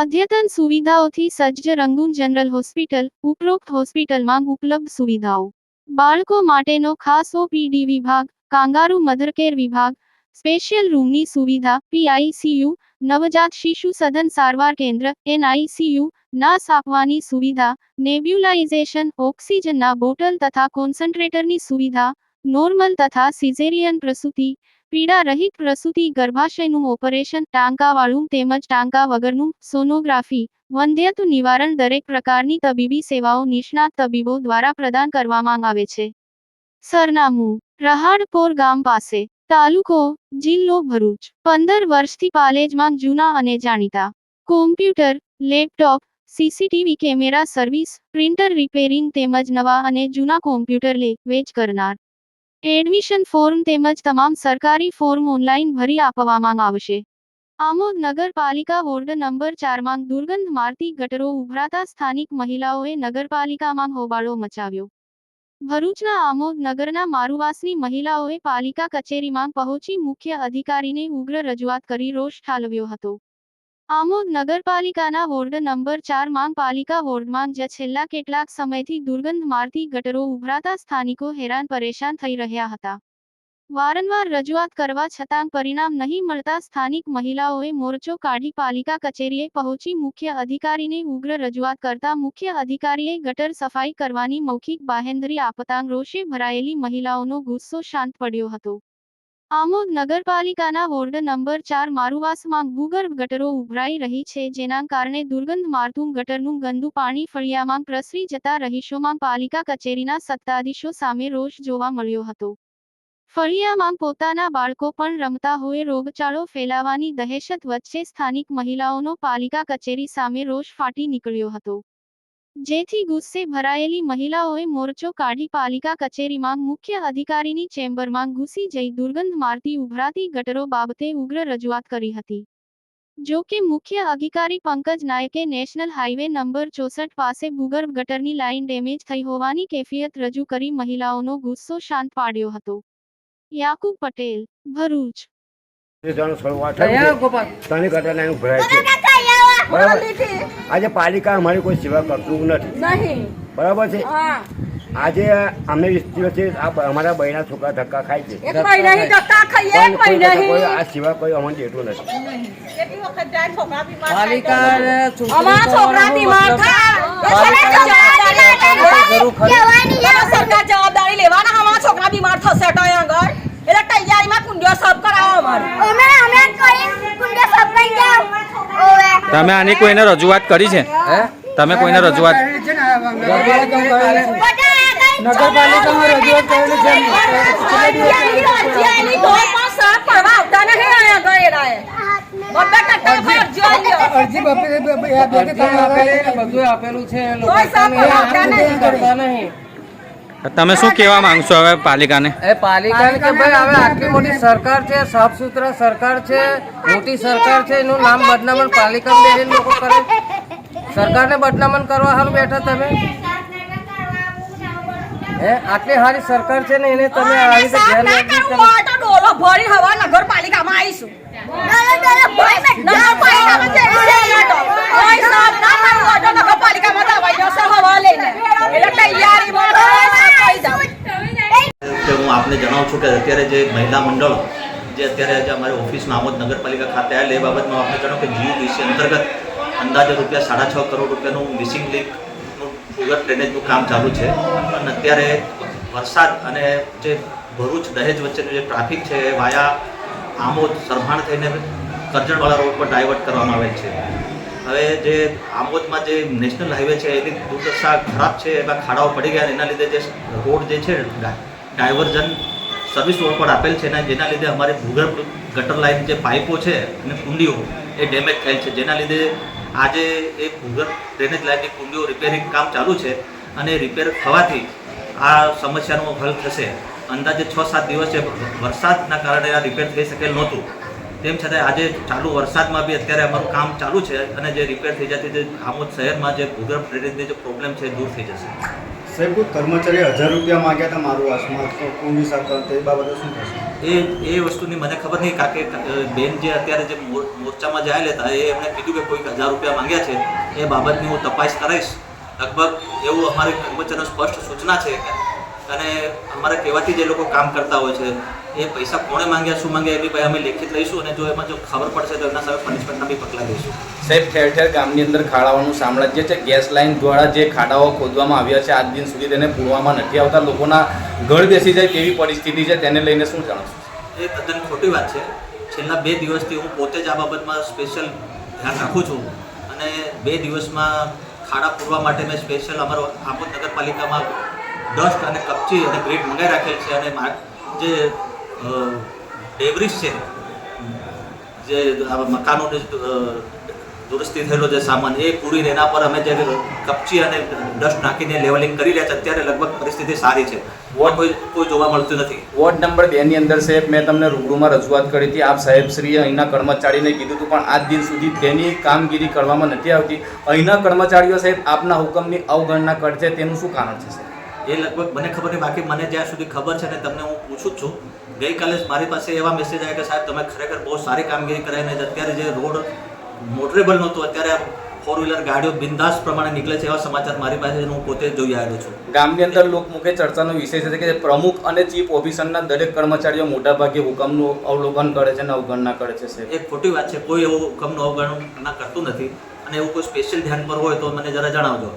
અદ્યતન સુવિધાઓથી સજ્જ રંગૂન જનરલ હોસ્પિટલ. ઉપરોક્ત હોસ્પિટલમાં ઉપલબ્ધ સુવિધાઓ: બાળકો માટેનો ખાસ ઓપીડી વિભાગ, કાંગારૂ મધરકેર વિભાગ, સ્પેશિયલ રૂમની સુવિધા, પીઆઈસીયુ, નવજાત શિશુ સઘન સારવાર કેન્દ્ર, એનઆઈસીયુ, નાસ આપવાની સુવિધા, નેબ્યુલાઇઝેશન, ઓક્સિજનના બોટલ તથા કોન્સન્ટ્રેટરની સુવિધા, નોર્મલ તથા સિઝેરિયન પ્રસૂતિ, પીડા રહિત પ્રસૂતિ, ગર્ભાશયનું ઓપરેશન, ટાંકાવાળું તેમજ ટાંકા વગરનું, સોનોગ્રાફી, વંધ્યત્વ નિવારણ, દરેક પ્રકારની તબીબી સેવાઓ નિષ્ણાત તબીબો દ્વારા પ્રદાન કરવામાં આવે છે. સરનામું: રહાડપોર ગામ પાસે, તાલુકો, જિલ્લો ભરૂચ. 15 વર્ષથી પાલેજમાં જૂના અને જાણીતા computer, laptop, CCTV camera service, printer repairing તેમજ નવા અને જૂના કોમ્પ્યુટર લે વેચ કરનાર. એડમિશન ફોર્મ તેમજ તમામ સરકારી ફોર્મ ઓનલાઈન ભરી આપવામાં આવશે. આમોદ નગરપાલિકા વોર્ડ નંબર 4 માં દુર્ગંધ મારતી ગટરો ઉભરાતા સ્થાનિક મહિલાઓએ નગરપાલિકામાં હોબાળો મચાવ્યો. ભરૂચના આમોદ નગરના મારુવાસની મહિલાઓએ પાલિકા કચેરીમાં પહોંચી મુખ્ય અધિકારીને ઉગ્ર રજૂઆત કરી રોષ ઠાલવ્યો હતો. આમોદ નગરપાલિકાના વોર્ડ નંબર 4 માં પાલિકા વોર્ડમાં જ છેલ્લા કેટલાક સમયથી દુર્ગંધ મારતી ગટરો ઉભરાતા સ્થાનિકો હેરાન પરેશાન થઈ રહ્યા હતા. વારંવાર રજૂઆત કરવા છતાં પરિણામ નહીં મળતા સ્થાનિક મહિલાઓએ મોરચો કાઢી પાલિકા કચેરીએ પહોંચી મુખ્ય અધિકારીને ઉગ્ર રજૂઆત કરતા મુખ્ય અધિકારીએ ગટર સફાઈ કરવાની મૌખિક બાહેંધરી આપતાં રોષે ભરાયેલી મહિલાઓનો ગુસ્સો શાંત પડ્યો હતો. આમોદ નગરપાલિકાના વોર્ડ નંબર 4 મારુવાસમાં ભૂગર્ભ ગટરો ઉભરાઈ રહી છે, જેના કારણે દુર્ગંધ મારતું ગટરનું ગંદુ પાણી ફળિયામાં પ્રસરી જતા રહીશોમાં પાલિકા કચેરીના સત્તાધીશો સામે રોષ જોવા મળ્યો હતો. ફળિયામાં પોતાના બાળકો પણ રમતા હોય રોગચાળો ફેલાવાની દહેશત વચ્ચે સ્થાનિક મહિલાઓનો પાલિકા કચેરી સામે રોષ ફાટી નીકળ્યો હતો. જેથી ગુસ્સે ભરાયેલી મહિલાઓએ મોરચો કાઢી પાલિકા કચેરીમાં મુખ્ય અધિકારીની ચેમ્બરમાં ઘૂસી જઈ દુર્ગંધ મારતી ઉભરાતી ગટરો બાબતે ઉગ્ર રજૂઆત કરી હતી. જો કે મુખ્ય અધિકારી પંકજ નાયકે નેશનલ હાઈવે નંબર 64 પાસે ભૂગર્ભ ગટરની લાઇન ડેમેજ થઈ હોવાની કેફિયત રજૂ કરી મહિલાઓનો ગુસ્સો શાંત પાડ્યો હતો. યાકુબ પટેલ, ભરૂચ. આજે પાલિકા અમારી કોઈ સેવા કરતું નથી, બરાબર છે. આજે અમે 20 દિવસથી અમારા બહેના છોકરા ધક્કા ખાય છે, આ સેવા કોઈ અમને દેતું નથી. જવાબદારી લેવાના, અમારા છોકરા બીમાર થશે તો આગળ એટલે તૈયારીમાં કુંડીઓ સાફ કરાવો તમે આની કોઈને રજૂઆત કરી છે? તમે કોઈને રજૂઆત નગરપાલિકામાં રજૂઆત કરેલી છે? અરજી આપેલું છે, તમે શું કહેવા માંગશો હવે પાલિકાને? પાલિકાને કે ભાઈ હવે આટલી મોટી સરકાર છે, સાફ સુથરા સરકાર છે, મોટી સરકાર છે, એનું નામ બદનામણ પાલિકામાં બેસીને લોકો કરે. સરકારને બદનામણ કરવા હાલ બેઠા તમે. આટલી સારી સરકાર છે ને એને તમે આવી રીતે ડોલો ભરી હવા નગરપાલિકામાં આવીશું. હું આપને જણાવું છું કે અત્યારે જે મહિલા મંડળો જે અત્યારે અમારી ઓફિસમાં આમોદ નગરપાલિકા ખાતે આવેલ એ બાબતમાં આપને જણાવું કે જીયુડીસી અંતર્ગત અંદાજે ₹6.5 કરોડ રૂપિયાનું મિસિંગ લિંકનું ભૂગર્ભ ડ્રેનેજનું કામ ચાલુ છે. અને અત્યારે વરસાદ અને જે ભરૂચ દહેજ વચ્ચેનું જે ટ્રાફિક છે એ વાયા આમોદ સરભાણ થઈને કરજણવાળા રોડ પર ડાયવર્ટ કરવામાં આવેલ છે. હવે જે આમોદમાં જે નેશનલ હાઈવે છે એની દુર્દશા ખરાબ છે, એમાં ખાડાઓ પડી ગયા. એના લીધે જે રોડ જે છે ડાયવર્ઝન સર્વિસ રોડ પર આપેલ છે ને જેના લીધે અમારે ભૂગર્ભ ગટર લાઇન જે પાઇપો છે અને કુંડીઓ એ ડેમેજ થયેલ છે. જેના લીધે આજે એ ભૂગર્ભ ડ્રેનેજ લાઇનની કુંડીઓ રિપેરિંગ કામ ચાલુ છે અને રિપેર થવાથી આ સમસ્યાનો હલ થશે. અંદાજે 6-7 દિવસે વરસાદના કારણે આ રિપેર થઈ શકેલ નહોતું. તેમ છતાં આજે ચાલુ વરસાદમાં બી અત્યારે અમારું કામ ચાલુ છે અને જે રિપેર થઈ જતી જે આમોદ શહેરમાં જે ભૂગર્ભ ડ્રેનેજની જે પ્રોબ્લેમ છે દૂર થઈ જશે. સાહેબ કોઈ કર્મચારી 1000 રૂપિયા માંગ્યા હતા મારું વાસમાં તો પોલીસ આવતા તે બાબતે શું થશે? એ વસ્તુની મને ખબર નહીં, કારણ કે બેન જે અત્યારે જે મોરચામાં જાય હતા એ એમણે કીધું કે કોઈક 1000 રૂપિયા માંગ્યા છે. એ બાબતની હું તપાસ કરીશ. લગભગ એવું અમારી કર્મચારીનો સ્પષ્ટ સૂચના છે અને અમારે કહેવાથી જે લોકો કામ કરતા હોય છે એ પૈસા કોણે માંગ્યા, શું માંગ્યા, એ બી અમે લેખિત લઈશું અને જો એમાં જો ખબર પડશે તો એમના સામે પનિશમેન્ટના બી પગલાં લઈશું. સાહેબ, ઠેર ઠેર ગામની અંદર ખાડાઓનું સામ્રાજ્ય છે. ગેસ લાઇન દ્વારા જે ખાડાઓ ખોદવામાં આવ્યા છે આજ દિન સુધી તેને પૂરવામાં નથી આવતા. લોકોના ઘર બેસી જાય તેવી પરિસ્થિતિ છે. તેને લઈને શું જણાવશો? એ તદ્દન ખોટી વાત છે. છેલ્લા 2 દિવસથી હું પોતે જ આ બાબતમાં સ્પેશિયલ ધ્યાન રાખું છું અને 2 દિવસમાં ખાડા પૂરવા માટે મેં સ્પેશિયલ અમારો આંબોદ નગરપાલિકામાં ડસ્ટ અને કપચી અને ગ્રેડ મંગાવી રાખેલ છે અને જે ડેબ્રિસ છે, જે મકાનોની દુરસ્તી થયેલો જે સામાન એ પૂરીને એના પર અમે જે કપચી અને ડસ્ટ નાખીને લેવલિંગ કરી રહ્યા છે. અત્યારે લગભગ પરિસ્થિતિ સારી છે. કોઈ જોવા મળતું નથી. વોર્ડ નંબર 2 ની અંદર સાહેબ મેં તમને રૂબરૂમાં રજૂઆત કરી હતી. આપ સાહેબશ્રીએ અહીંના કર્મચારીને કીધું હતું, પણ આજ દિન સુધી તેની કામગીરી કરવામાં નથી આવતી. અહીંના કર્મચારીઓ સાહેબ આપના હુકમની અવગણના કરશે, તેનું શું કારણ છે સાહેબ? એ લગભગ મને ખબર નહીં, બાકી મને જ્યાં સુધી ખબર છે ને તમને હું પૂછું જ છું. ગઈકાલે મારી પાસે એવા મેસેજ આવ્યા કે સાહેબ તમે ખરેખર બહુ સારી કામગીરી કરાવીને અત્યારે જે રોડ મોટરેબલ નહોતું અત્યારે 4-વ્હીલર ગાડીઓ બિંદાસ પ્રમાણે નીકળે છે એવા સમાચાર મારી પાસે હું પોતે જોઈ આવ્યો છું. ગામની અંદર લોકમુખે ચર્ચાનો વિષય છે કે પ્રમુખ અને ચીફ ઓફિસરના દરેક કર્મચારીઓ મોટાભાગે હુકમનું અવલોકન કરે છે અને અવગણના કરે છે સાહેબ. એ ખોટી વાત છે. કોઈ એવું હુકમનું અવગણના કરતું નથી અને એવું કોઈ સ્પેશિયલ ધ્યાન પર હોય તો મને જરા જણાવજો.